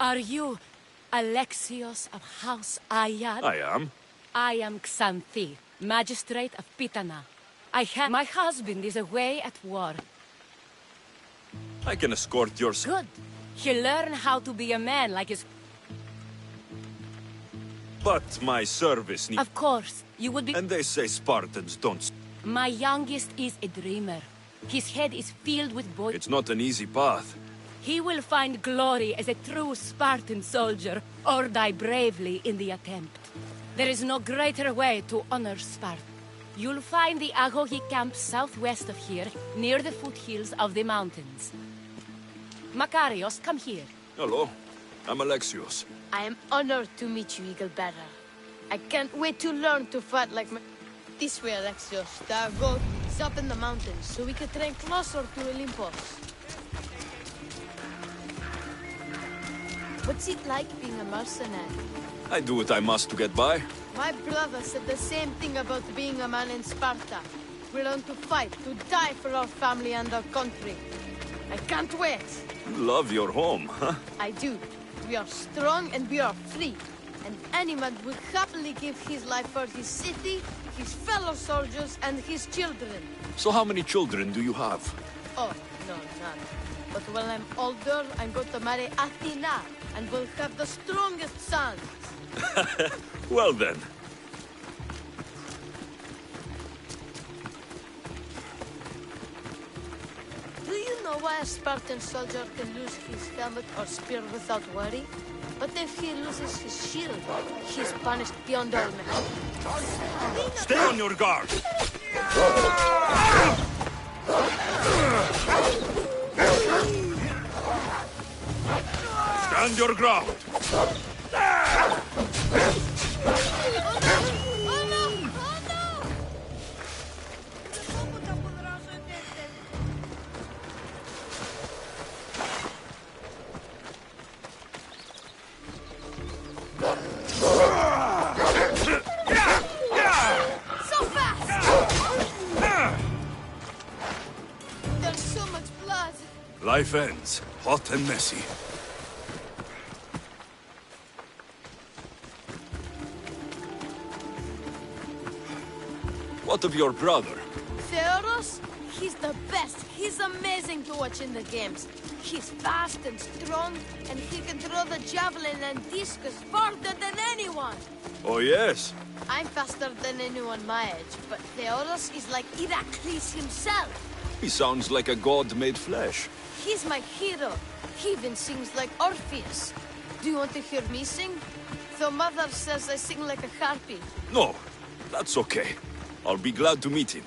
Are you Alexios of House Ayad? I am. I am Xanthi, magistrate of Pitana. My husband is away at war. I can escort your son. Good. He'll learn how to be a man like his... But my service needs... Of course, you would be... And they say Spartans don't... My youngest is a dreamer. His head is filled with boys. It's not an easy path. He will find glory as a true Spartan soldier, or die bravely in the attempt. There is no greater way to honor Sparta. You'll find the Agogi camp southwest of here, near the foothills of the mountains. Makarios, come here. Hello, I'm Alexios. I am honored to meet you, Eagle Bearer. I can't wait to learn to fight like my... This way, Alexios. The Agog is up in the mountains, so we can train closer to Olympus. What's it like being a mercenary? I do what I must to get by. My brother said the same thing about being a man in Sparta. We learn to fight, to die for our family and our country. I can't wait. You love your home, huh? I do. We are strong and we are free. And any man would happily give his life for his city, his fellow soldiers, and his children. So how many children do you have? Oh, no, none. But when I'm older, I'm going to marry Athena, and we'll have the strongest sons. Well then. Do you know why a Spartan soldier can lose his helmet or spear without worry? But if he loses his shield, he's punished beyond all measure. Stay on your guard! Stand your ground! Life ends, hot and messy. What of your brother? Theodos? He's the best. He's amazing to watch in the games. He's fast and strong, and he can throw the javelin and discus farther than anyone. Oh yes? I'm faster than anyone my age, but Theodos is like Heracles himself. He sounds like a god made flesh. He's my hero. He even sings like Orpheus. Do you want to hear me sing? Though Mother says I sing like a harpy. No, that's okay. I'll be glad to meet him.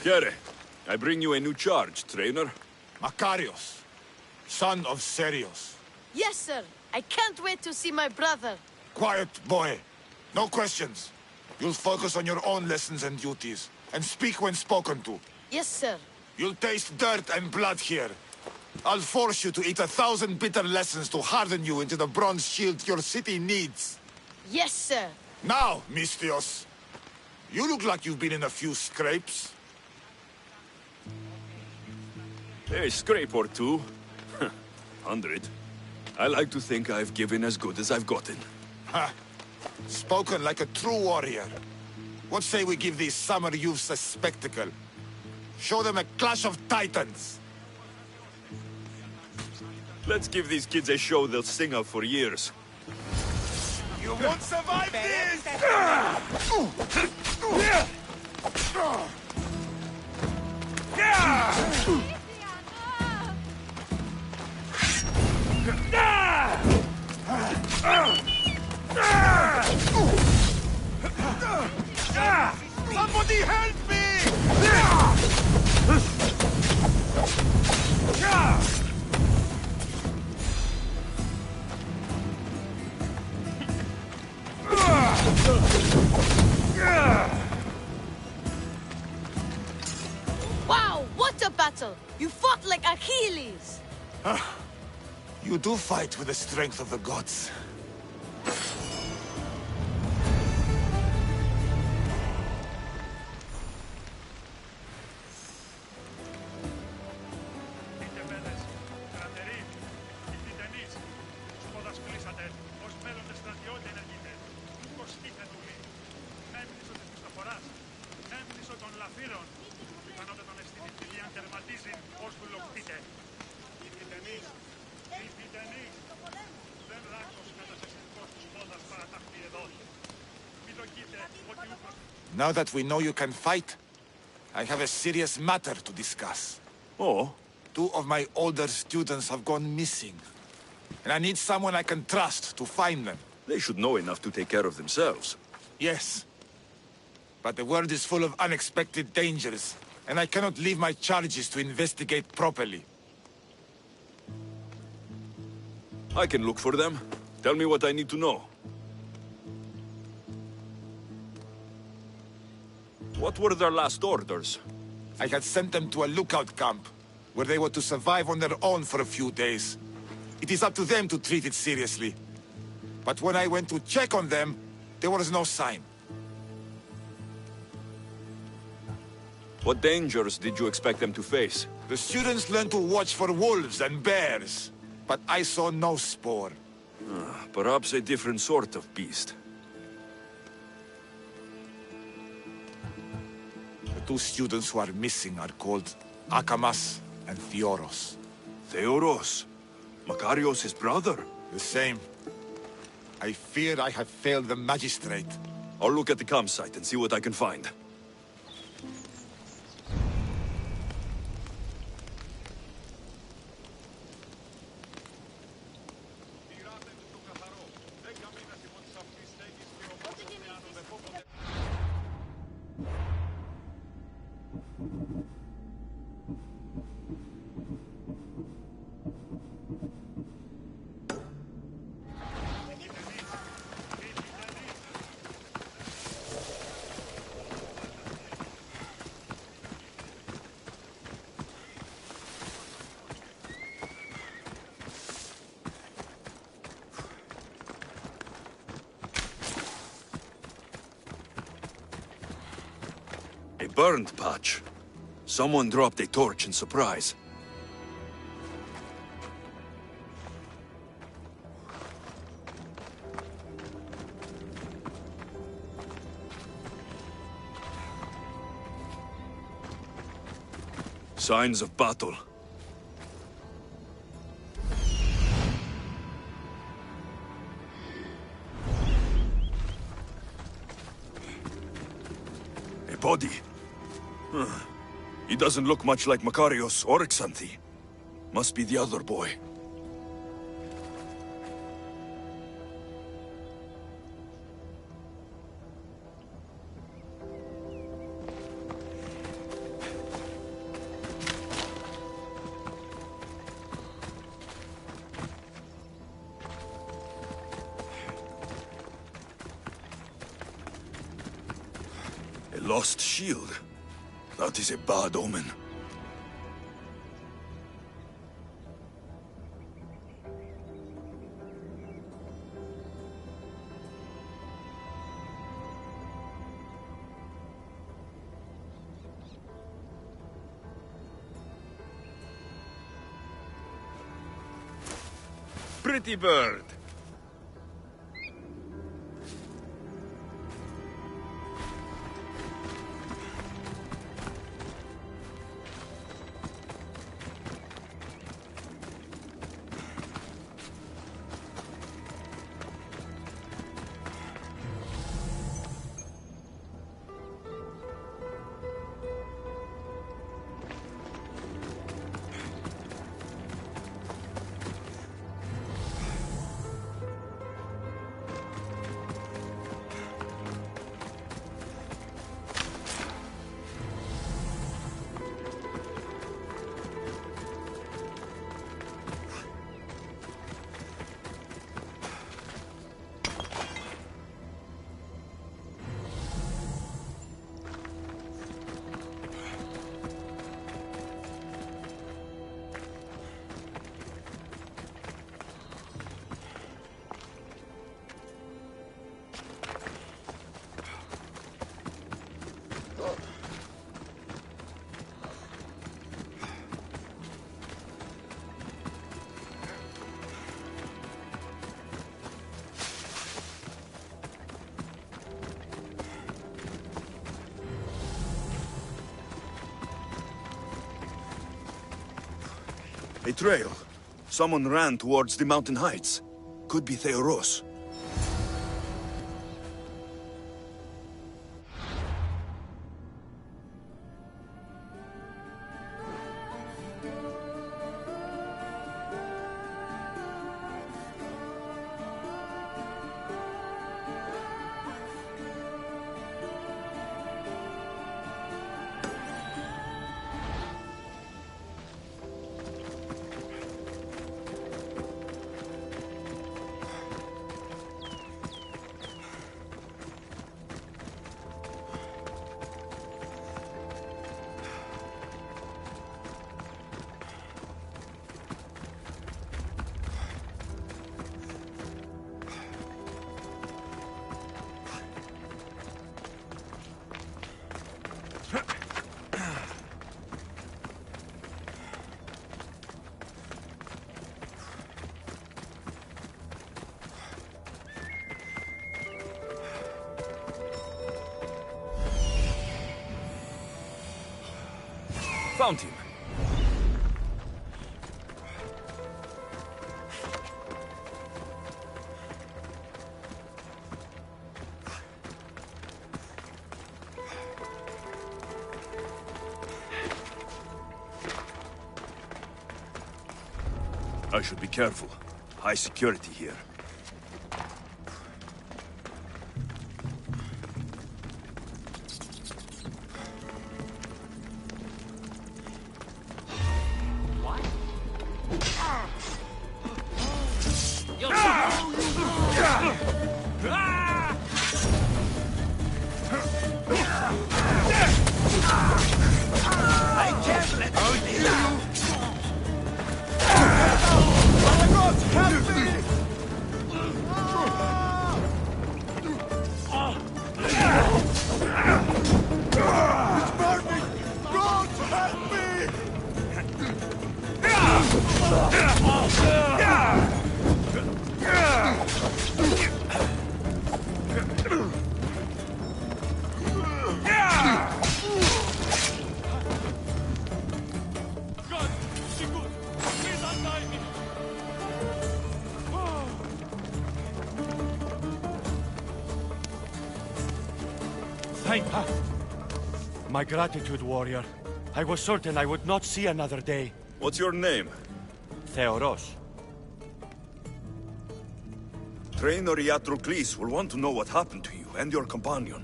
Kere, I bring you a new charge, trainer. Makarios, son of Serios. Yes, sir. I can't wait to see my brother. Quiet, boy. No questions. You'll focus on your own lessons and duties, and speak when spoken to. Yes, sir. You'll taste dirt and blood here. I'll force you to eat 1,000 bitter lessons to harden you into the bronze shield your city needs. Yes, sir. Now, Mistios, you look like you've been in a few scrapes. A scrape or two. 100. I like to think I've given as good as I've gotten. Ha! Spoken like a true warrior. What say we give these summer youths a spectacle? Show them a clash of titans! Let's give these kids a show they'll sing of for years. You won't survive this! Somebody help me! muscle. You fought like Achilles. You do fight with the strength of the gods. Now that we know you can fight, I have a serious matter to discuss. Oh? 2 of my older students have gone missing. And I need someone I can trust to find them. They should know enough to take care of themselves. Yes. But the world is full of unexpected dangers, and I cannot leave my charges to investigate properly. I can look for them. Tell me what I need to know. What were their last orders? I had sent them to a lookout camp, where they were to survive on their own for a few days. It is up to them to treat it seriously. But when I went to check on them, there was no sign. What dangers did you expect them to face? The students learned to watch for wolves and bears, but I saw no spoor. Perhaps a different sort of beast. The 2 students who are missing are called Akamas and Theoros. Theoros? Makarios' brother? The same. I fear I have failed the magistrate. I'll look at the campsite and see what I can find. A burned patch. Someone dropped a torch in surprise. Signs of battle. A body. He doesn't look much like Makarios or Xanthi. Must be the other boy. A lost shield. That is a bad omen. Pretty bird. A trail. Someone ran towards the mountain heights. Could be Theoros. Found him. I should be careful. High security here. Thank you. My gratitude, warrior. I was certain I would not see another day. What's your name? Theoros. Trainer Iatrocles will want to know what happened to you and your companion.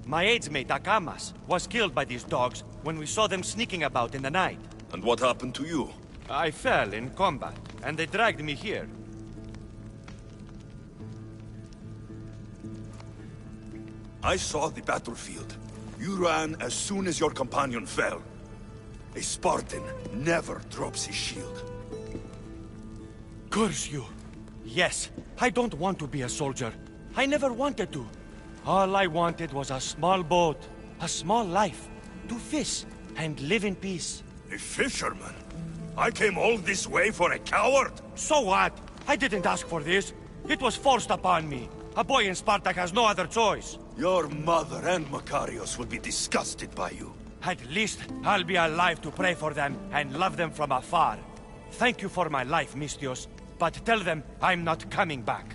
My aides-mate, Akamas, was killed by these dogs when we saw them sneaking about in the night. And what happened to you? I fell in combat, and they dragged me here. I saw the battlefield. You ran as soon as your companion fell. A Spartan never drops his shield. Curse you! Yes, I don't want to be a soldier. I never wanted to. All I wanted was a small boat, a small life, to fish and live in peace. A fisherman? I came all this way for a coward? So what? I didn't ask for this. It was forced upon me. A boy in Spartak has no other choice. Your mother and Makarios will be disgusted by you. At least I'll be alive to pray for them and love them from afar. Thank you for my life, Mistios, but tell them I'm not coming back.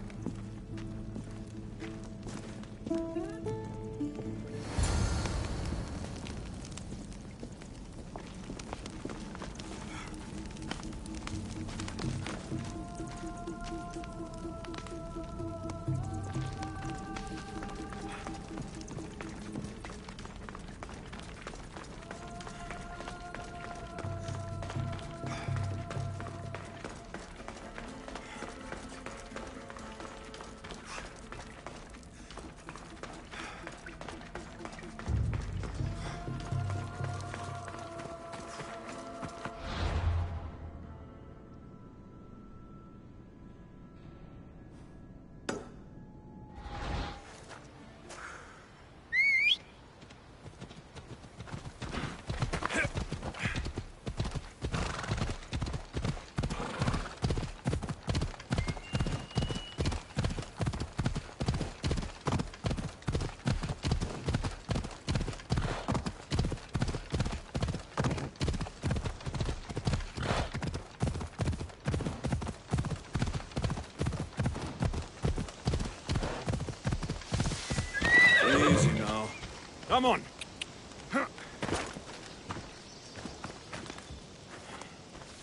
Come on.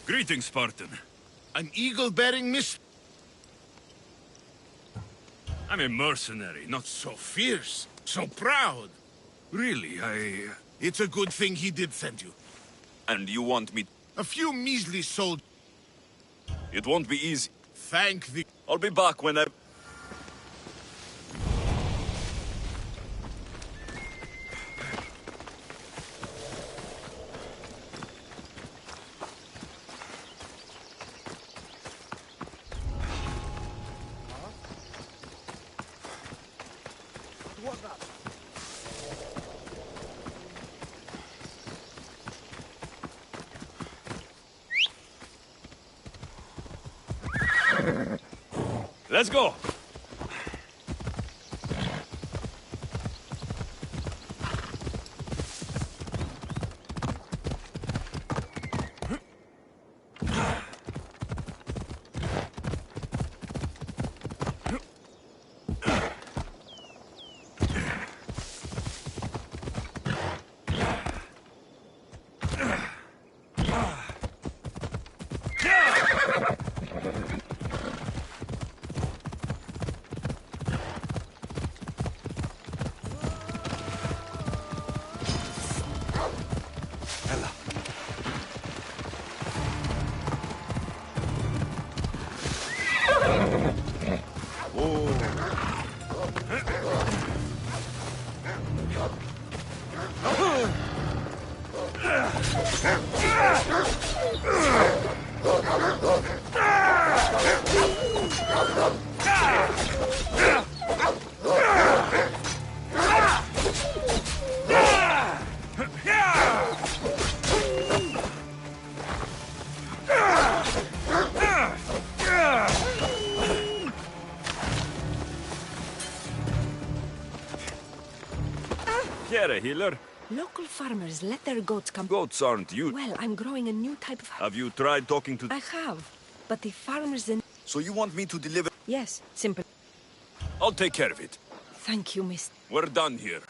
Greetings, Spartan. An eagle-bearing miss. I'm a mercenary, not So fierce, so proud. really. It's a good thing he did send you. And you want me... A few measly soldiers. It won't be easy. Thank the... I'll be back when I... Let's go! Here, a healer. Local farmers let their goats come. Goats aren't you. Well, I'm growing a new type of... Have you tried talking to... I have, but the farmers in... So you want me to deliver... Yes, simple. I'll take care of it. Thank you, miss. We're done here.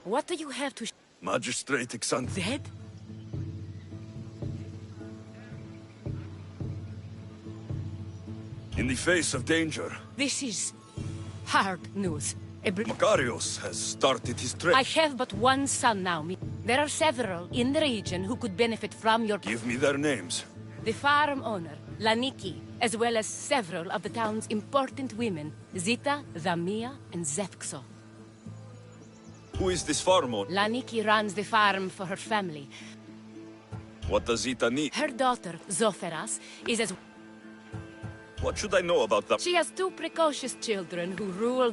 What do you have to... Magistrate Xanth. Dead? In the face of danger, This is... hard news. Makarios has started his trek. I have but one son now. There are several in the region who could benefit from your... Give me their names. The farm owner, Laniki, as well as several of the town's important women, Zita, Zamia, and Zevkso. Who is this farm owner? Laniki runs the farm for her family. What does Zita need? Her daughter, Zoferas, is as... What should I know about that? She has two precocious children who rule...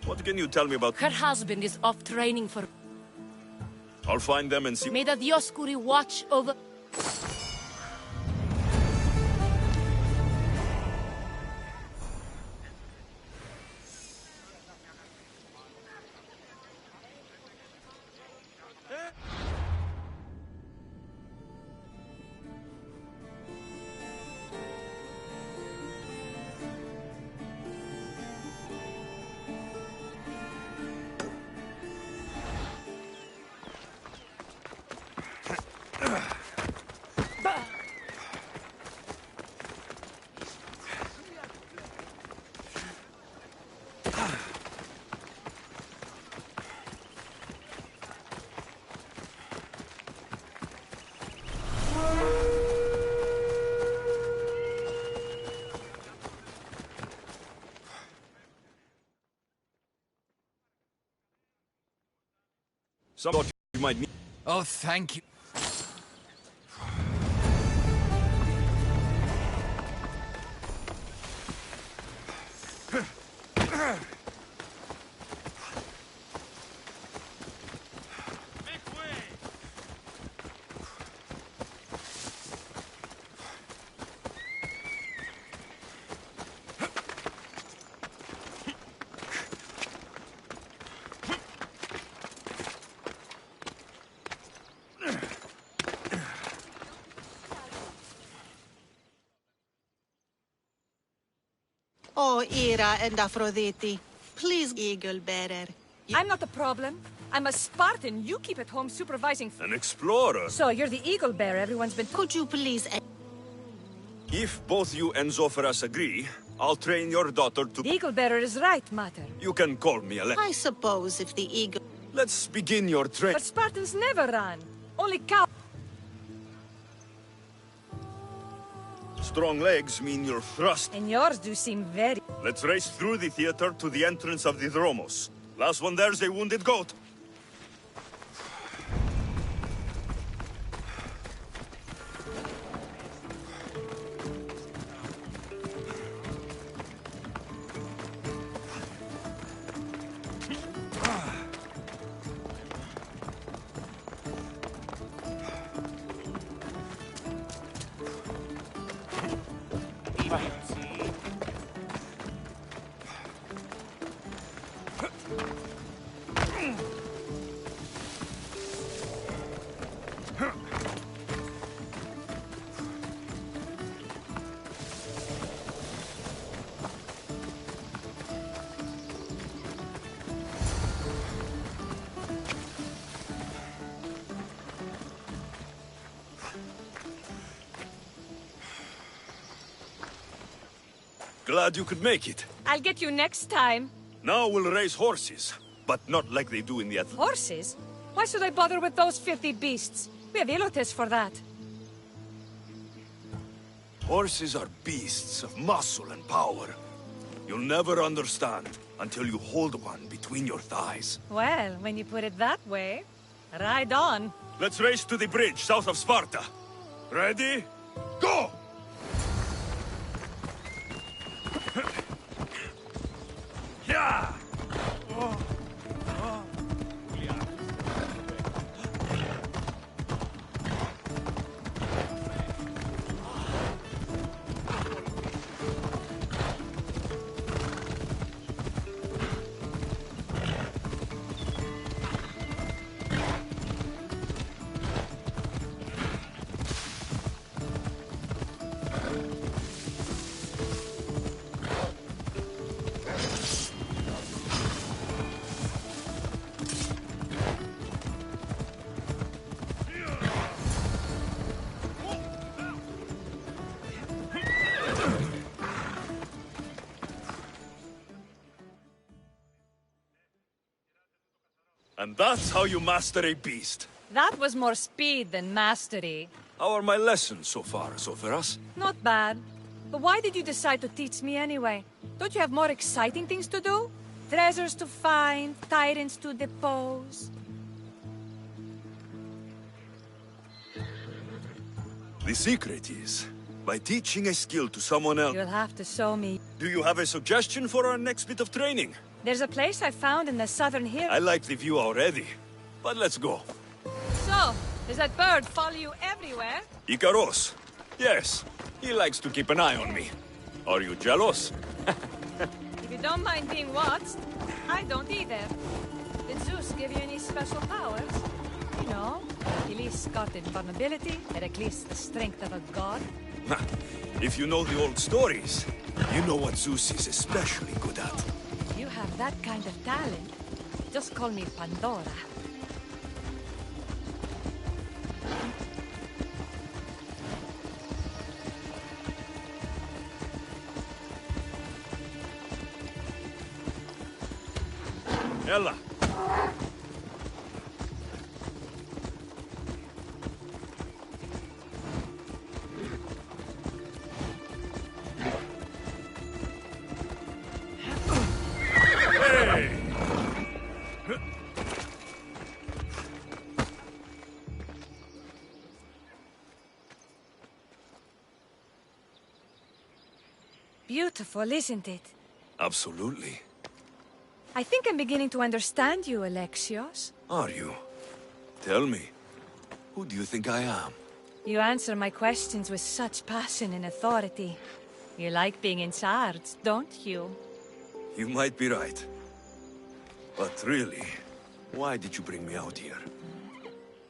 What can you tell me about... Her husband is off training for... I'll find them and see... May the Dioscuri watch over... Somebody you might need... Oh, thank you. Oh, Ira and Aphrodite. Please, Eagle Bearer. I'm not the problem. I'm a Spartan. You keep at home supervising. An explorer. So you're the eagle bearer everyone's been. Could you please... If both you and Zophras agree, I'll train your daughter to... The eagle bearer is right, Mater. You can call me Alex. I suppose if the eagle... Let's begin your training. But Spartans never run. Only cow. Strong legs mean you'll thrust. And yours do seem very... Let's race through the theater to the entrance of the Dromos. Last one there's a wounded goat. Glad you could make it. I'll get you next time. Now we'll race horses, but not like they do in the Horses? Why should I bother with those filthy beasts? We have elotes for that. Horses are beasts of muscle and power. You'll never understand until you hold one between your thighs. Well, when you put it that way, ride on. Let's race to the bridge south of Sparta. Ready? Go! Yeah! And that's how you master a beast. That was more speed than mastery. How are my lessons so far, Zophras? Not bad. But why did you decide to teach me anyway? Don't you have more exciting things to do? Treasures to find, tyrants to depose. The secret is, by teaching a skill to someone else... You'll have to show me. Do you have a suggestion for our next bit of training? There's a place I found in the southern hill. I like the view already, but let's go. So, does that bird follow you everywhere? Icaros. Yes, he likes to keep an eye on me. Are you jealous? If you don't mind being watched, I don't either. Did Zeus give you any special powers? You know, Achilles got invulnerability, Heracles the strength of a god. If you know the old stories, you know what Zeus is especially good at. You have that kind of talent. Just call me Pandora. Ella. beautiful, isn't it? Absolutely. I think I'm beginning to understand you, Alexios. Are you? Tell me, who do you think I am? You answer my questions with such passion and authority. You like being in charge, don't you? You might be right. But really, why did you bring me out here?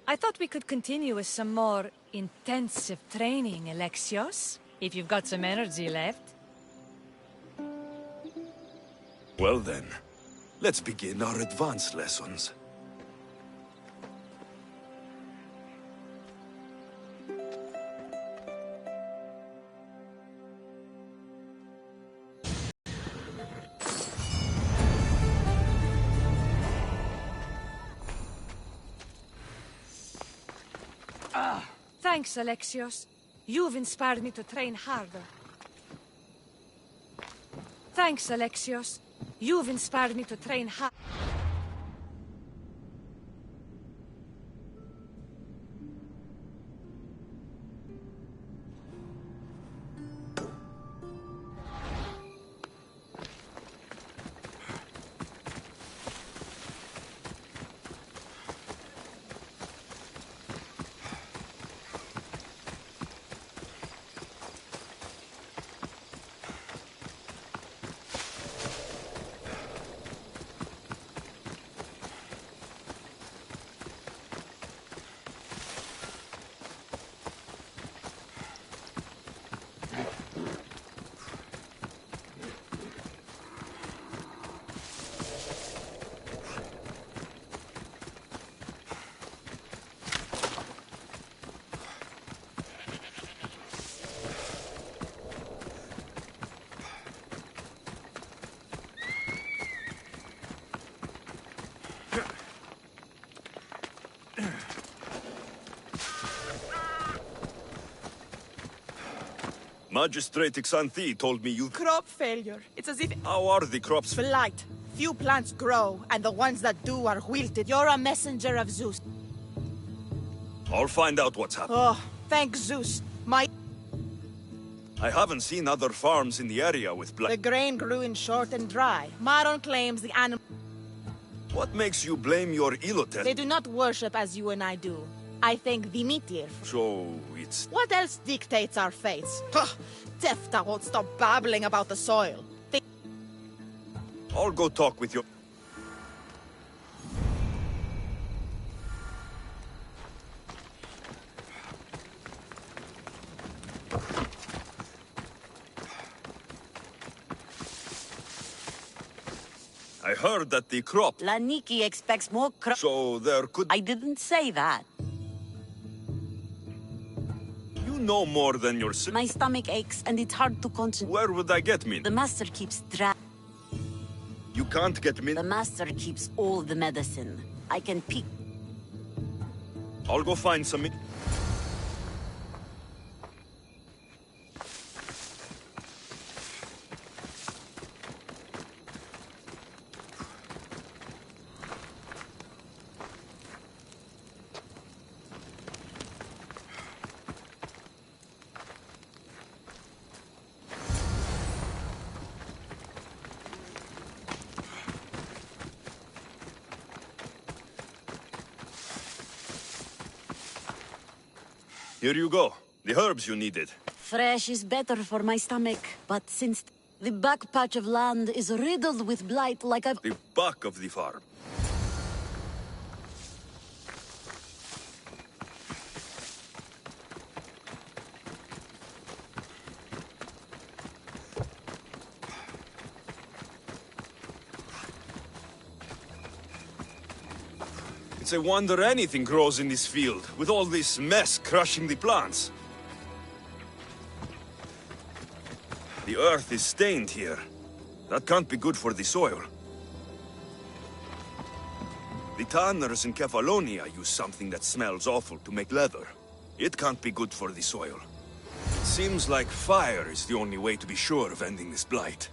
I thought we could continue with some more intensive training, Alexios. If you've got some energy left. Well then, let's begin our advanced lessons. Thanks, Alexios. You've inspired me to train harder. Thanks, Alexios. You've inspired me to train harder. Magistrate Xanthi told me you... Crop failure. It's as if... How are the crops? Blight. Few plants grow, and the ones that do are wilted. You're a messenger of Zeus. I'll find out what's happened. Oh, thank Zeus. I haven't seen other farms in the area with The black... grain grew in short and dry. Maron claims the animal... What makes you blame your Ilotes? They do not worship as you and I do. I thank Dimitir. So, it's... What else dictates our fates? Tefta won't stop babbling about the soil. I'll go talk with your... I heard that the crop... Laniki expects more So there could... I didn't say that. You know more than your... My stomach aches and it's hard to concentrate. Where would I get me? The master keeps You can't get me... The master keeps all the medicine. I can pick... I'll go find some... Here you go. The herbs you needed. Fresh is better for my stomach, but since the back patch of land is riddled with blight like I've... The back of the farm. It's a wonder anything grows in this field, with all this mess crushing the plants. The earth is stained here. That can't be good for the soil. The tanners in Kefalonia use something that smells awful to make leather. It can't be good for the soil. It seems like fire is the only way to be sure of ending this blight.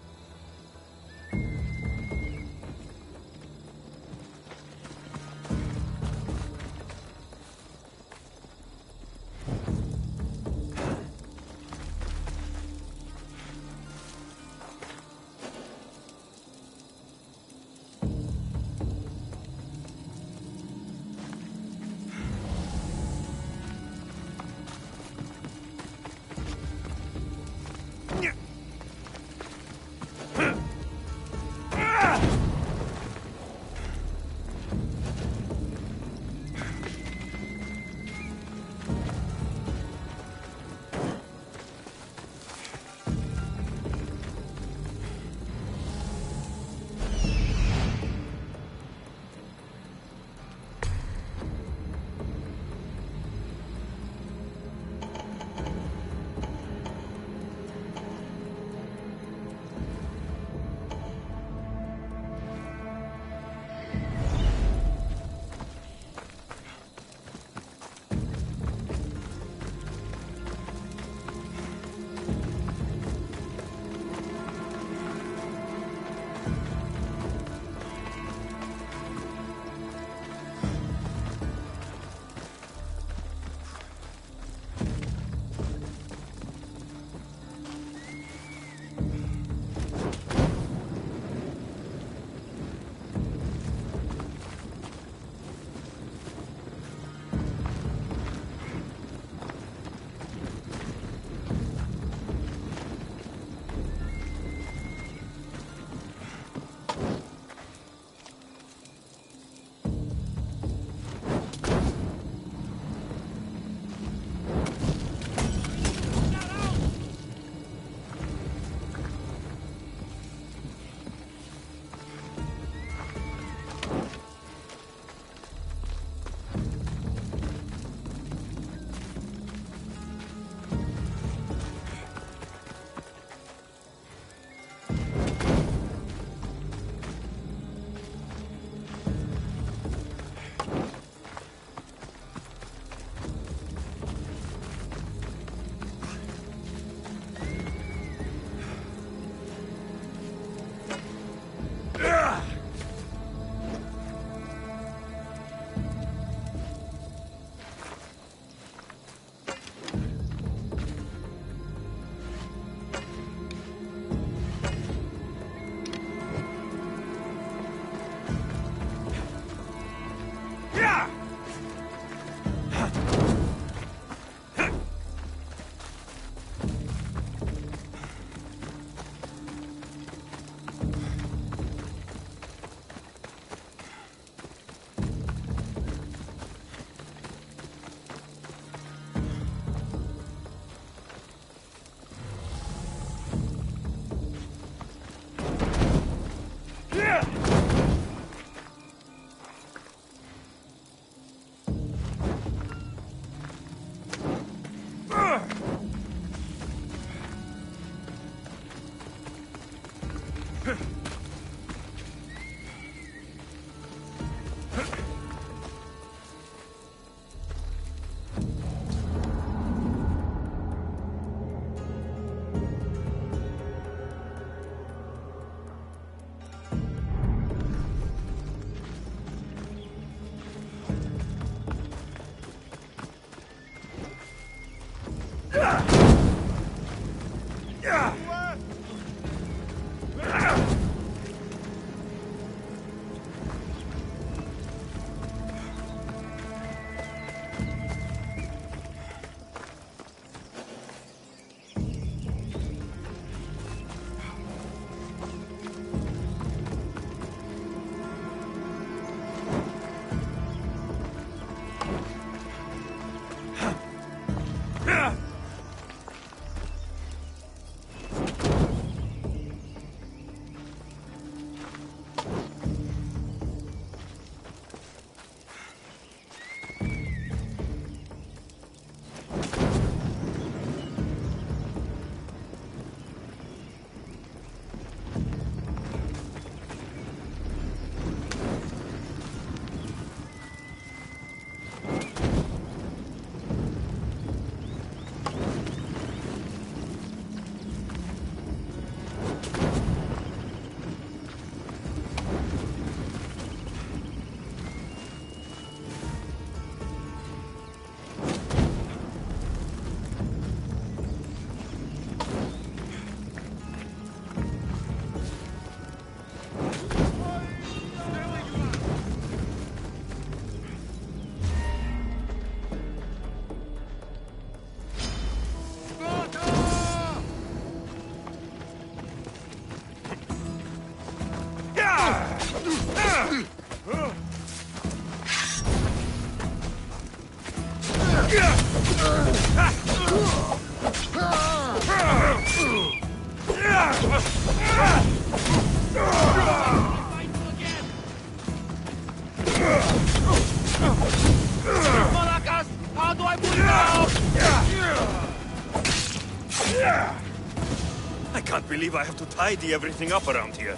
I can't believe I have to tidy everything up around here.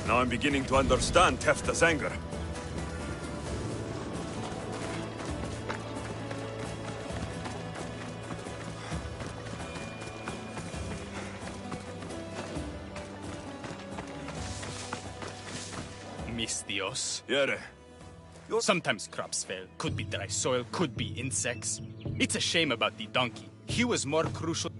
Now I'm beginning to understand Tefta's anger. Mis Dios. Yere. Sometimes crops fail. Could be dry soil, could be insects. It's a shame about the donkey. He was more crucial.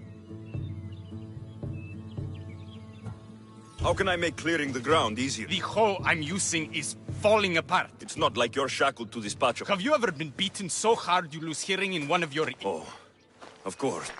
How can I make clearing the ground easier? The hoe I'm using is falling apart. It's not like you're shackled to this patch of... Have you ever been beaten so hard you lose hearing in one of your... Oh, of course.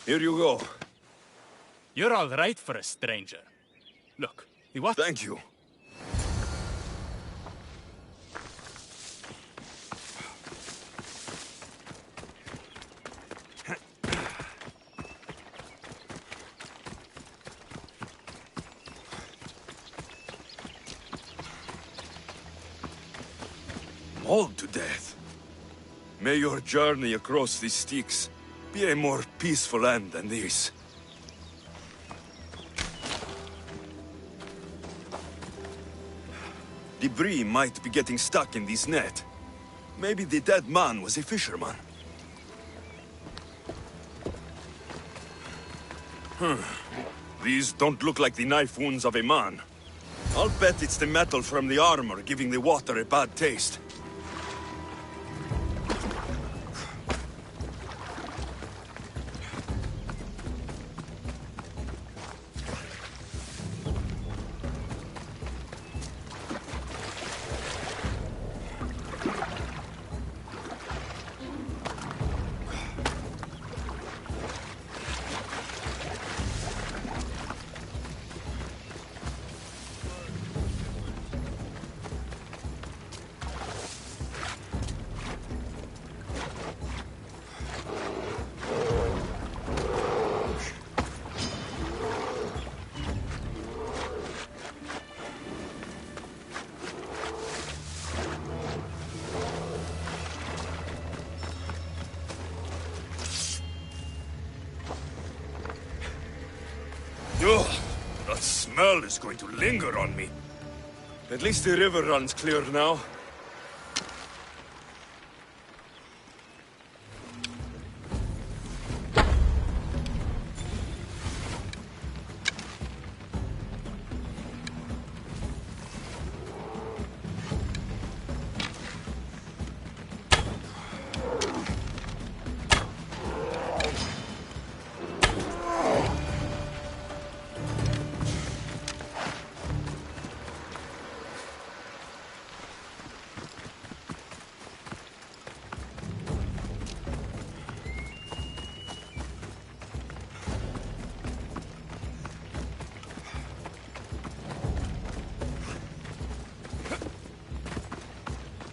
Here you go. You're all right for a stranger. Look, the what? Thank you. Mauled to death. May your journey across these Styx be a more peaceful end than this. Debris might be getting stuck in this net. Maybe the dead man was a fisherman. These don't look like the knife wounds of a man. I'll bet it's the metal from the armor giving the water a bad taste. smell is going to linger on me. At least the river runs clear now.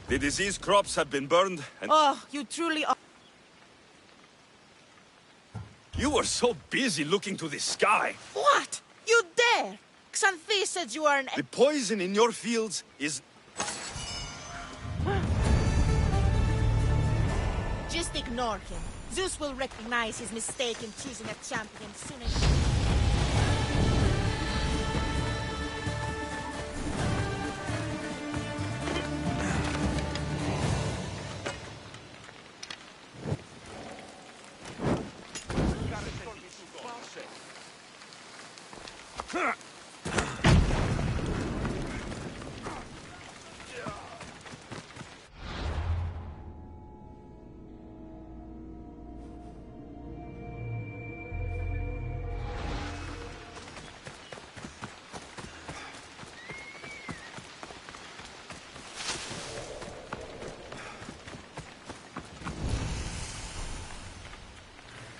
The diseased crops have been burned, and... Oh, you truly are... You were so busy looking to the sky. What? You dare? Xanthi said you are an... The poison in your fields is... Just ignore him. Zeus will recognize his mistake in choosing a champion soon enough.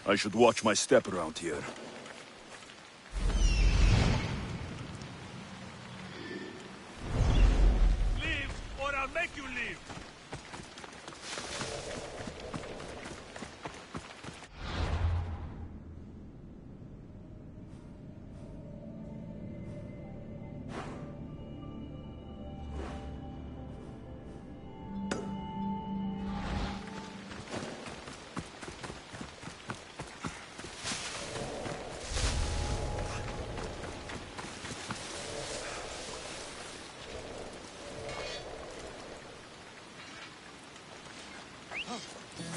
I should watch my step around here. Leave, or I'll make you leave!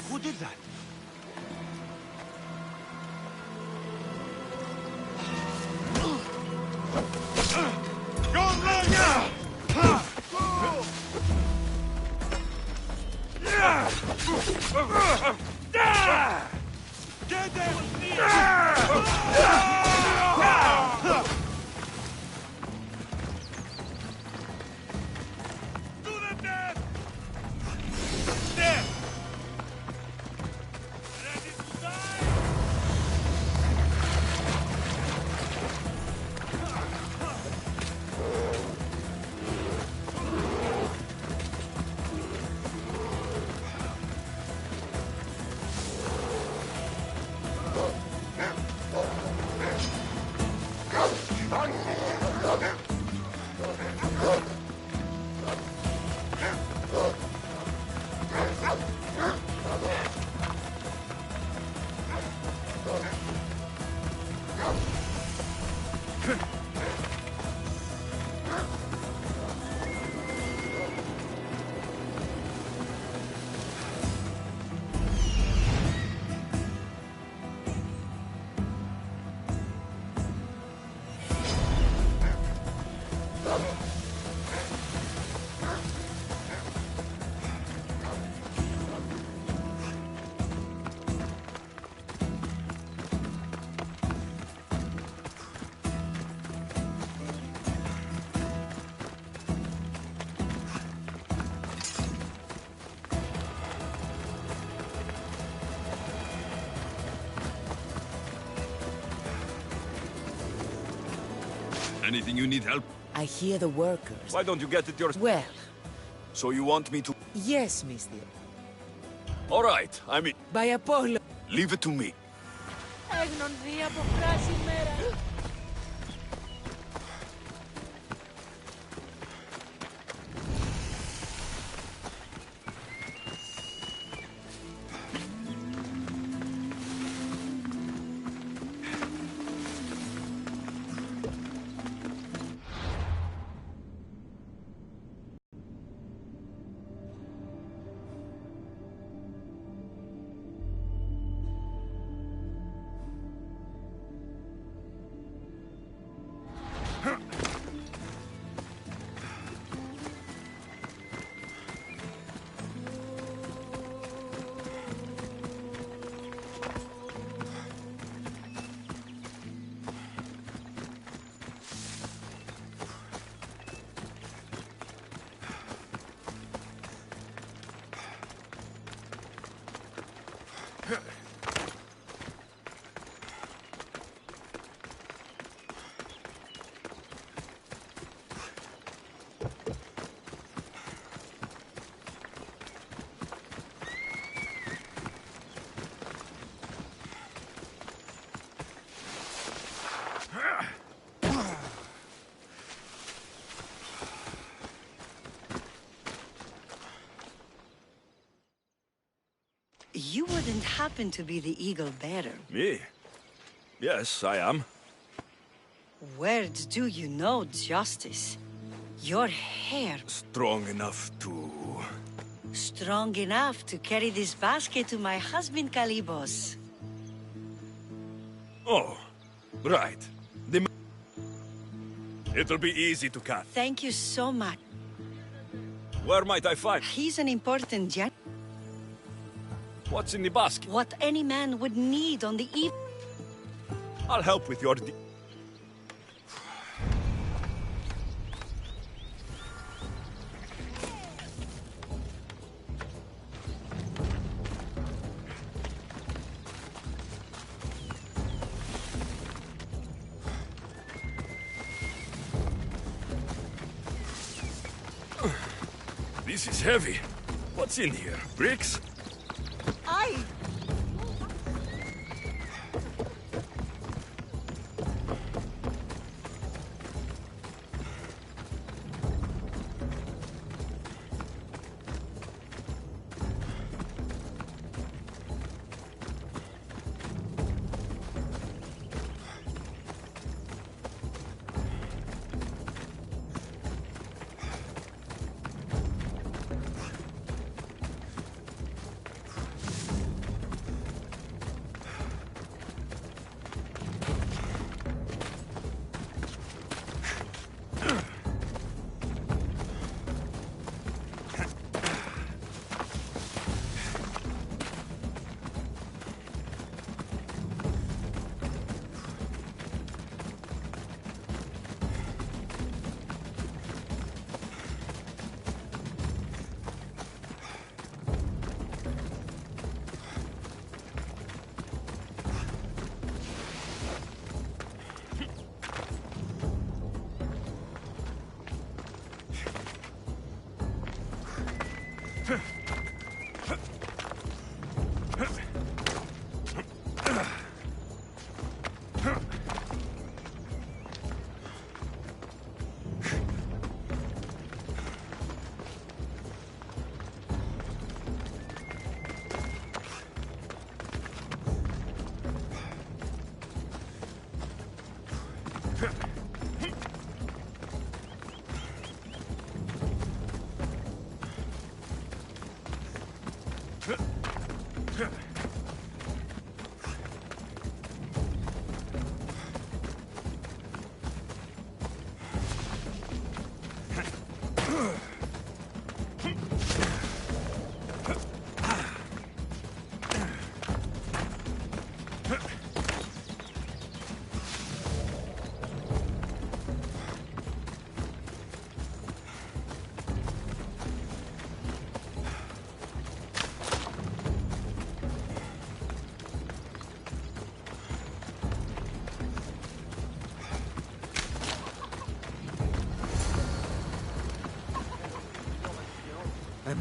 Who did that? Get them! To the death! There! Ready to die? Anything you need help? I hear the workers. Why don't you get it yourself? Well, So you want me to... yes, mister. All right, I mean... By Apollo. Leave it to me. Έγνον δει από φράση μέρα. You wouldn't happen to be the eagle bearer. Me? Yes, I am. Words do you know, Justice? Your hair... Strong enough to... Strong enough to carry this basket to my husband, Kalibos. Oh, right. It'll be easy to catch. Thank you so much. Where might I find? He's an important gent. What's in the basket? What any man would need on the eve... I'll help with your... This is heavy. What's in here? Bricks? Aye!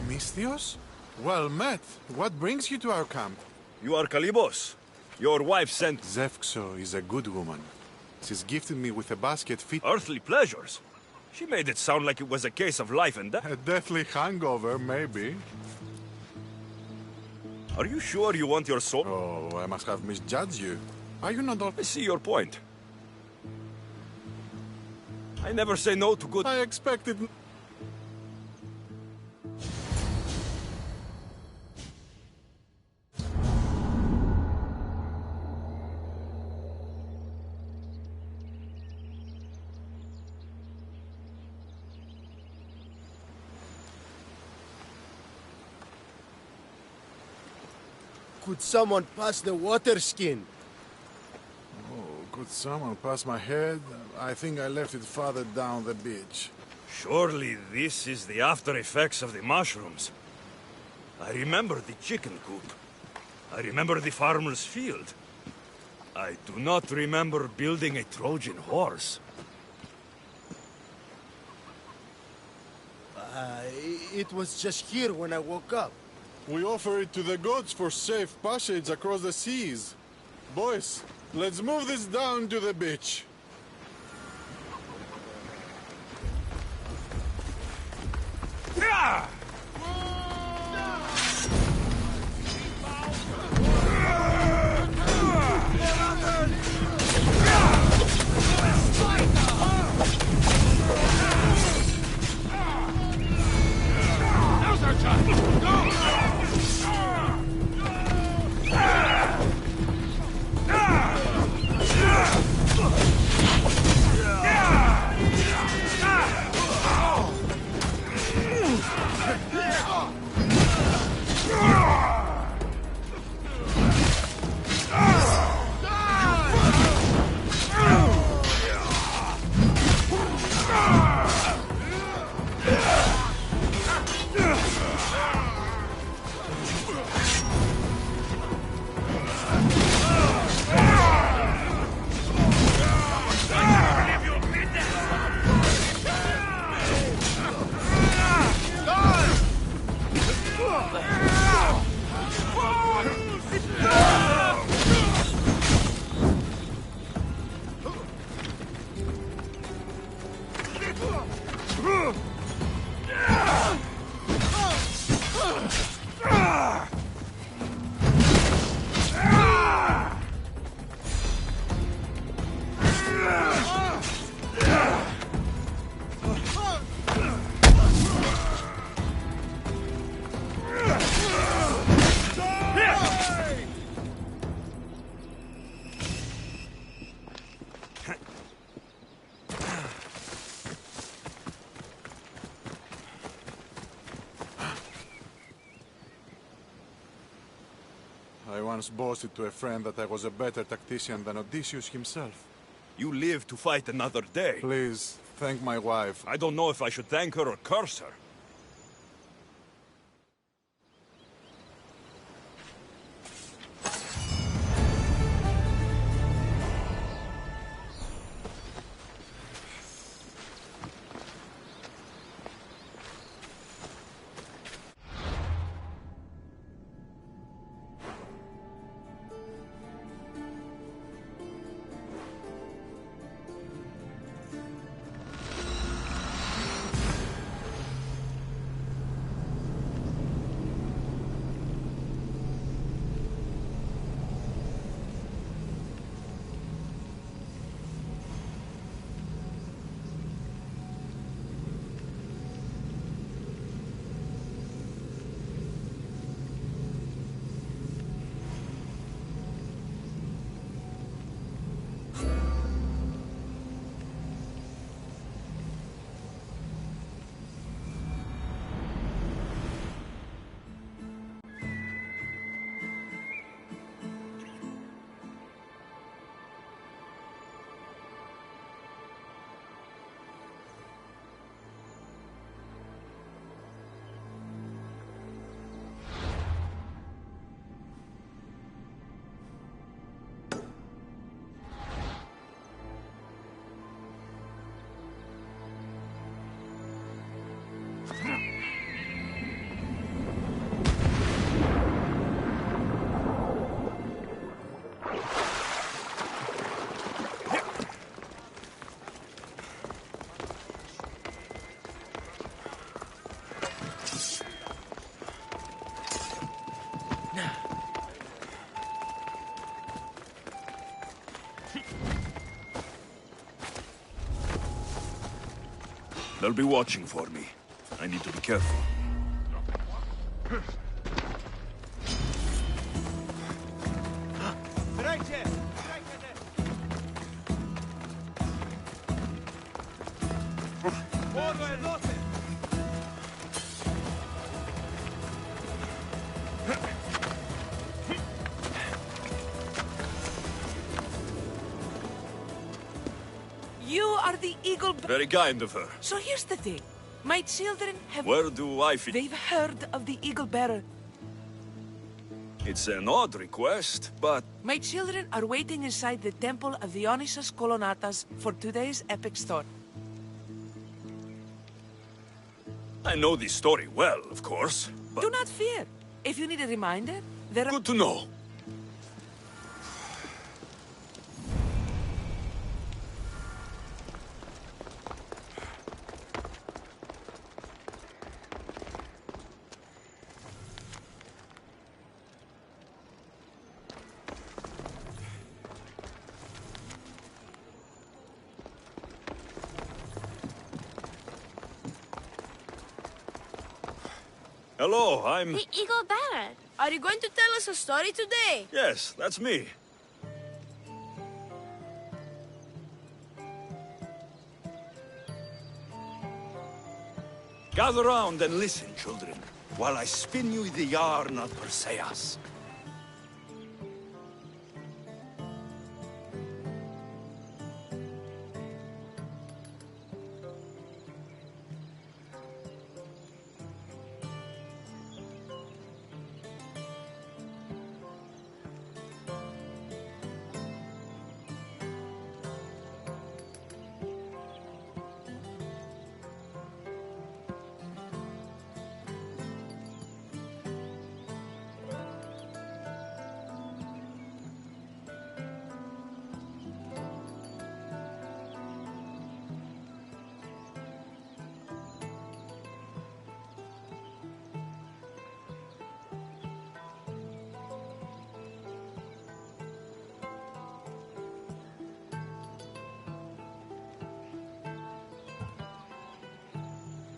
Misthios? Well met. What brings you to our camp? You are Kalibos. Your wife sent... Zevxo is a good woman. She's gifted me with a basket fit... Earthly pleasures? She made it sound like it was a case of life and death. A deathly hangover, maybe. Are you sure you want your soul? Oh, I must have misjudged you. Are you not all... I see your point. I never say no to good... I expected... Could someone pass the water skin? Oh, could someone pass my head? I think I left it farther down the beach. Surely this is the after effects of the mushrooms. I remember the chicken coop. I remember the farmer's field. I do not remember building a Trojan horse. It was just here when I woke up. We offer it to the gods for safe passage across the seas. Boys, let's move this down to the beach. I once boasted to a friend that I was a better tactician than Odysseus himself. You live to fight another day. Please, thank my wife. I don't know if I should thank her or curse her. They'll be watching for me. I need to be careful. You are the eagle. Very kind of her. So here's the thing. My children have... Where do I fit? They've heard of the eagle bearer. It's an odd request, but... My children are waiting inside the temple of Dionysus Kolonatas for today's epic story. I know the story well, of course, but... Do not fear. If you need a reminder, there are... Good to know. Hello, I'm... The Eagle Bearer. Are you going to tell us a story today? Yes, that's me. Gather round and listen, children, while I spin you the yarn of Perseus.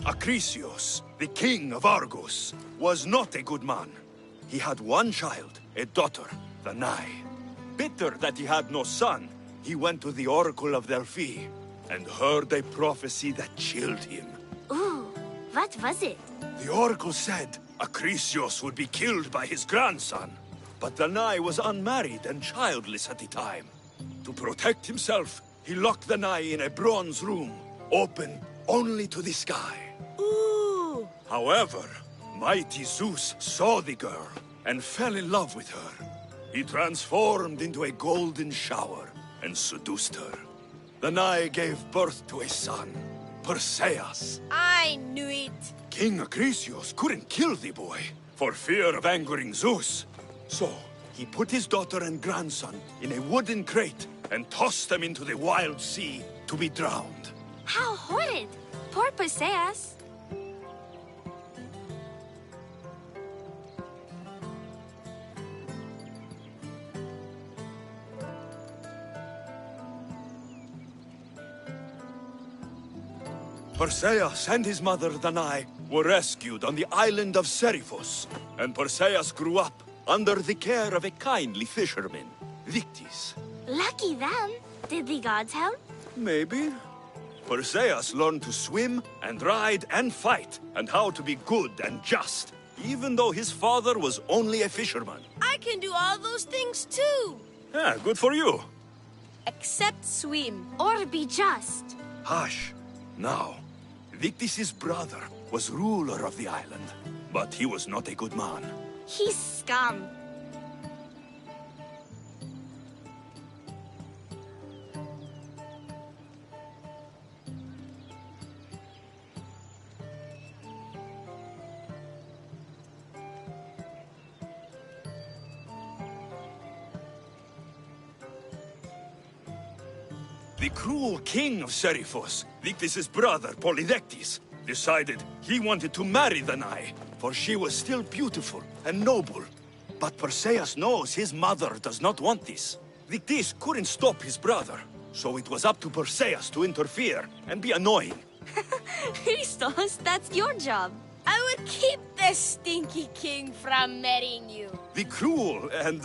Acrisius, the king of Argos, was not a good man. He had one child, a daughter, Danae. Bitter that he had no son, he went to the Oracle of Delphi and heard a prophecy that chilled him. Ooh, what was it? The Oracle said Acrisius would be killed by his grandson. But Danae was unmarried and childless at the time. To protect himself, he locked Danae in a bronze room, open only to the sky. Ooh! However, mighty Zeus saw the girl and fell in love with her. He transformed into a golden shower and seduced her. Danae gave birth to a son, Perseus. I knew it. King Acrisius couldn't kill the boy for fear of angering Zeus. So, he put his daughter and grandson in a wooden crate and tossed them into the wild sea to be drowned. How horrid! Poor Perseus. Perseus and his mother Danae were rescued on the island of Seriphos, and Perseus grew up under the care of a kindly fisherman, Victis. Lucky them. Did the gods help? Maybe. Perseus learned to swim and ride and fight, and how to be good and just, even though his father was only a fisherman. I can do all those things too. Yeah, good for you. Except swim. Or be just. Hush. Now, Victis' brother was ruler of the island, but he was not a good man. He's scum. The cruel king of Seriphos, Victis' brother, Polydectes, decided he wanted to marry Danae, for she was still beautiful and noble. But Perseus knows his mother does not want this. Victis couldn't stop his brother, so it was up to Perseus to interfere and be annoying. Christos, that's your job. I would keep the stinky king from marrying you. The cruel and,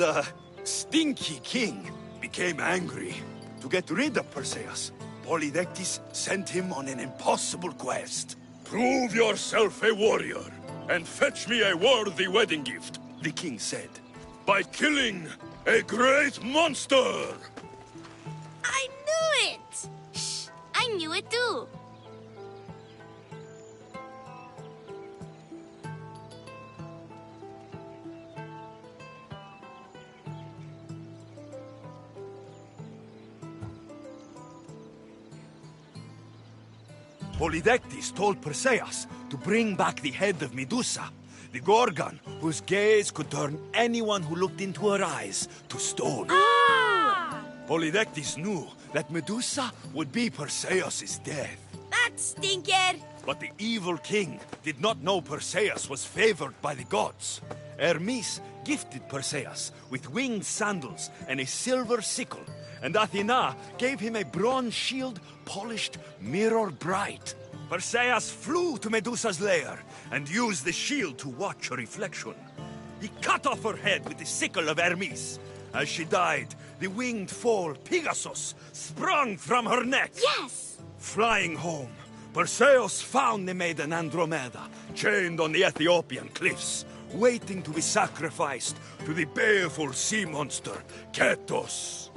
stinky king became angry. To get rid of Perseus, Polydectes sent him on an impossible quest. Prove yourself a warrior, and fetch me a worthy wedding gift, the king said, by killing a great monster! I knew it! Shh, I knew it too. Polydectes told Perseus to bring back the head of Medusa, the Gorgon whose gaze could turn anyone who looked into her eyes to stone. Ah! Polydectes knew that Medusa would be Perseus' death. That stinker! But the evil king did not know Perseus was favored by the gods. Hermes gifted Perseus with winged sandals and a silver sickle, and Athena gave him a bronze shield polished mirror bright. Perseus flew to Medusa's lair and used the shield to watch her reflection. He cut off her head with the sickle of Hermes. As she died, the winged foal Pegasus sprung from her neck. Yes! Flying home, Perseus found the maiden Andromeda chained on the Ethiopian cliffs, waiting to be sacrificed to the baleful sea monster, Ketos.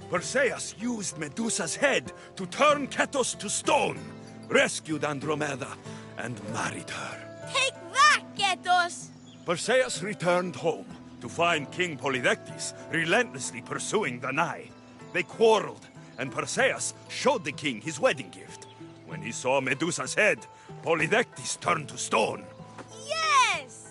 Perseus used Medusa's head to turn Ketos to stone, rescued Andromeda, and married her. Take that, Ketos! Perseus returned home to find King Polydectes relentlessly pursuing Danae. They quarreled, and Perseus showed the king his wedding gift. When he saw Medusa's head, Polydectes turned to stone. Yes!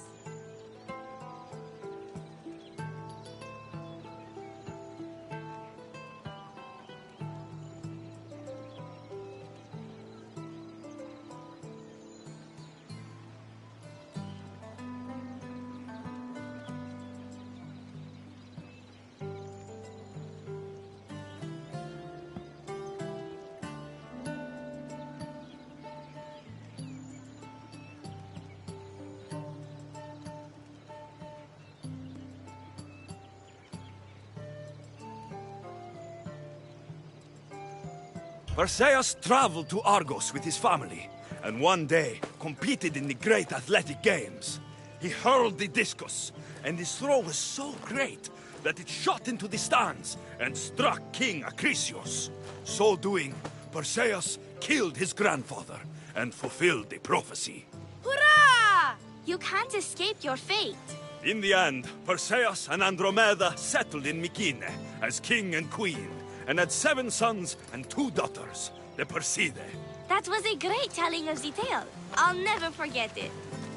Perseus traveled to Argos with his family, and one day competed in the great athletic games. He hurled the discus, and his throw was so great that it shot into the stands and struck King Acrisius. So doing, Perseus killed his grandfather and fulfilled the prophecy. Hurrah! You can't escape your fate. In the end, Perseus and Andromeda settled in Mycenae as king and queen, and had 7 sons and 2 daughters, the Perseidae. That was a great telling of the tale. I'll never forget it.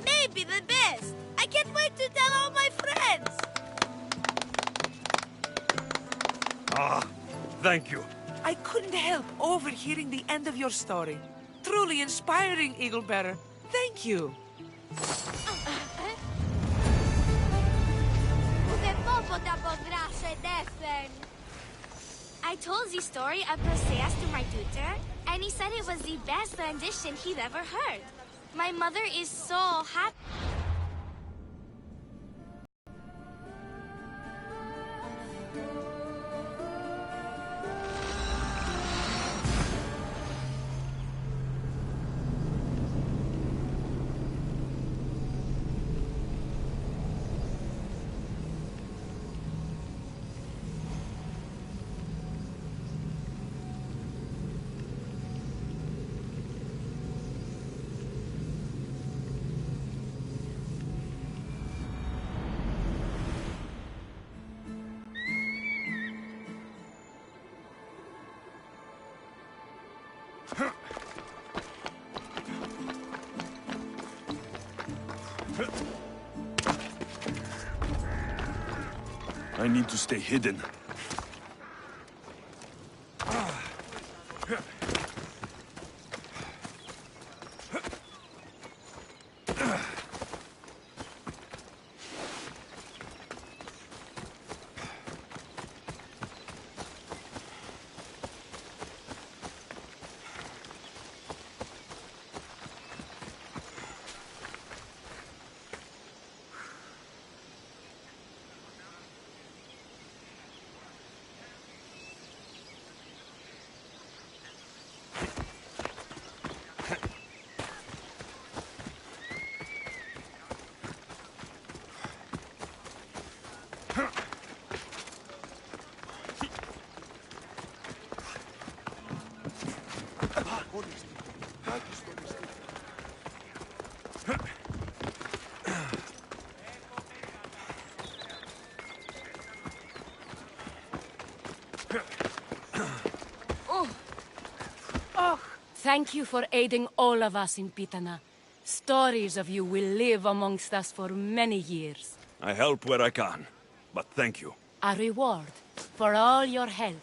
Maybe the best. I can't wait to tell all my friends. Ah, thank you. I couldn't help overhearing the end of your story. Truly inspiring, Eaglebearer. Thank you. I told the story of Perseus to my tutor, and he said it was the best rendition he'd ever heard. My mother is so happy. I need to stay hidden. Thank you for aiding all of us in Pitana. Stories of you will live amongst us for many years. I help where I can, but thank you. A reward for all your help